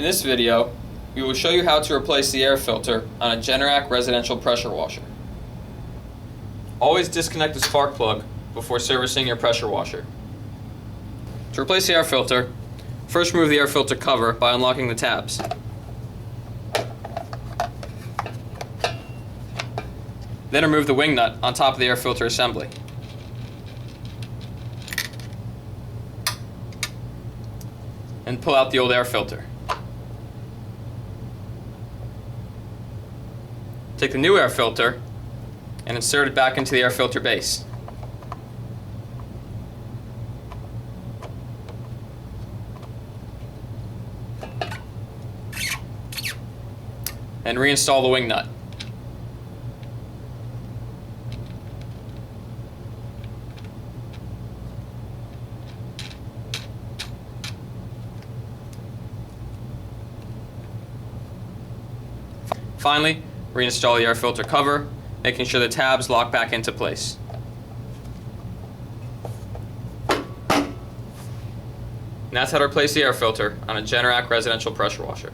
this video, we will show you how to replace the air filter on a Generac residential pressure washer. Always disconnect the spark plug before servicing your pressure washer. To replace the air filter, first remove the air filter cover by unlocking the tabs. Then remove the wing nut on top of the air filter assembly. And pull out the old air filter. Take the new air filter and insert it back into the air filter base. And reinstall the wing nut. Finally, reinstall the air filter cover, making sure the tabs lock back into place. And that's how to replace the air filter on a Generac residential pressure washer.